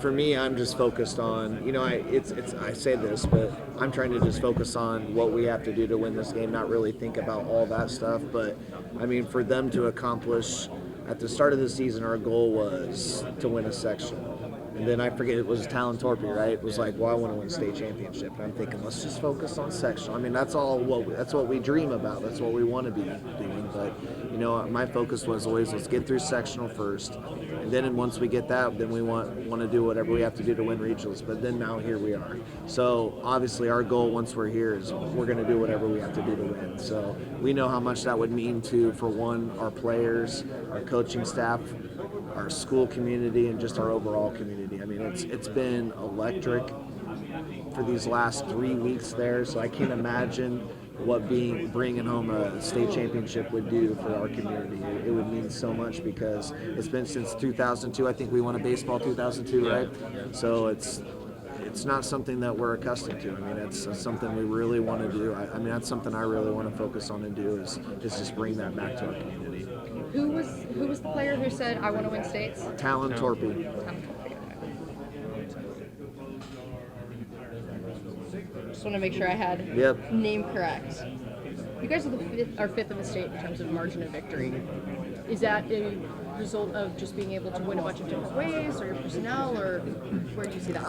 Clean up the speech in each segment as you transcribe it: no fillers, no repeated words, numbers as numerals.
For me, I'm just focused on, I say this, but I'm trying to just focus on what we have to do to win this game, not really think about all that stuff. But I mean, for them to accomplish at the start of the season, our goal was to win a section. And then I forget it was Talon Torpy, right? It was like, well, I want to win state championship. And I'm thinking, let's just focus on sectional. I mean, that's what we dream about. That's what we want to be doing. But my focus was always let's get through sectional first, and then once we get that, then we want to do whatever we have to do to win regionals. But then now here we are. So obviously our goal once we're here is we're going to do whatever we have to do to win. So we know how much that would mean to, for one, our players, our coaching staff, our school community, and just our overall community. I mean, it's been electric for these last 3 weeks there, so I can't imagine what bringing home a state championship would do for our community. It would mean so much because it's been since 2002. I think we won a baseball 2002, right? So it's not something that we're accustomed to. I mean, it's something we really want to do. I mean, that's something I really want to focus on and do is just bring that back to our community. Who was the player who said, I want to win states? Talon Torpy. Just want to make sure I had name correct. You guys are fifth in the state in terms of margin of victory. Is that a result of just being able to win a bunch of different ways, or your personnel, or where do you see that?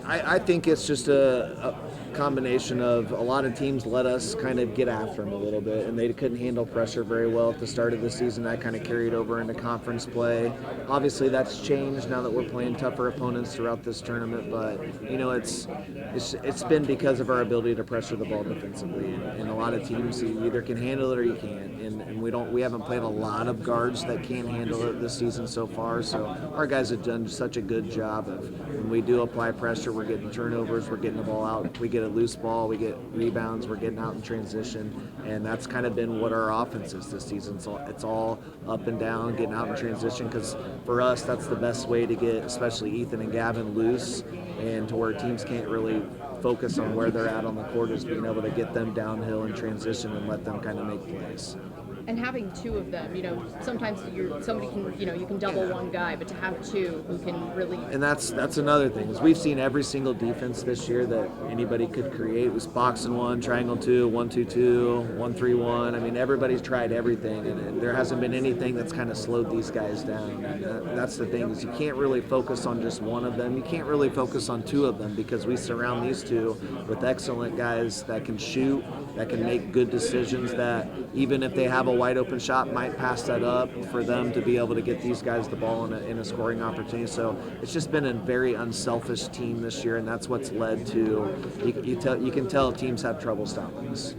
I think it's just a combination of a lot of teams let us kind of get after them a little bit, and they couldn't handle pressure very well at the start of the season. That kind of carried over into conference play. Obviously, that's changed now that we're playing tougher opponents throughout this tournament. But it's been because of our ability to pressure the ball defensively, and a lot of teams you either can handle it or you can't. And we haven't played a lot of guards that can't handle it this season so far. So our guys have done such a good job of when we do apply pressure, we're getting turnovers, we're getting the ball out, we get a loose ball, we get rebounds, we're getting out in transition, and that's kind of been what our offense is this season. So it's all up and down, getting out in transition, because for us that's the best way to get especially Ethan and Gavin loose, and to where teams can't really focus on where they're at on the court, is being able to get them downhill in transition and let them kind of make plays. And having two of them, sometimes somebody can, you can double one guy, but to have two who can really. And that's another thing, is we've seen every single defense this year that anybody could create. It was box and one, triangle 2, 1-2-2, 1-3-1. I mean, everybody's tried everything, and there hasn't been anything that's kind of slowed these guys down. And that's the thing, is you can't really focus on just one of them. You can't really focus on two of them, because we surround these two with excellent guys that can shoot, that can make good decisions, that even if they have a wide open shot, might pass that up for them to be able to get these guys the ball in a scoring opportunity. So it's just been a very unselfish team this year, and that's what's led to, you can tell teams have trouble stopping us.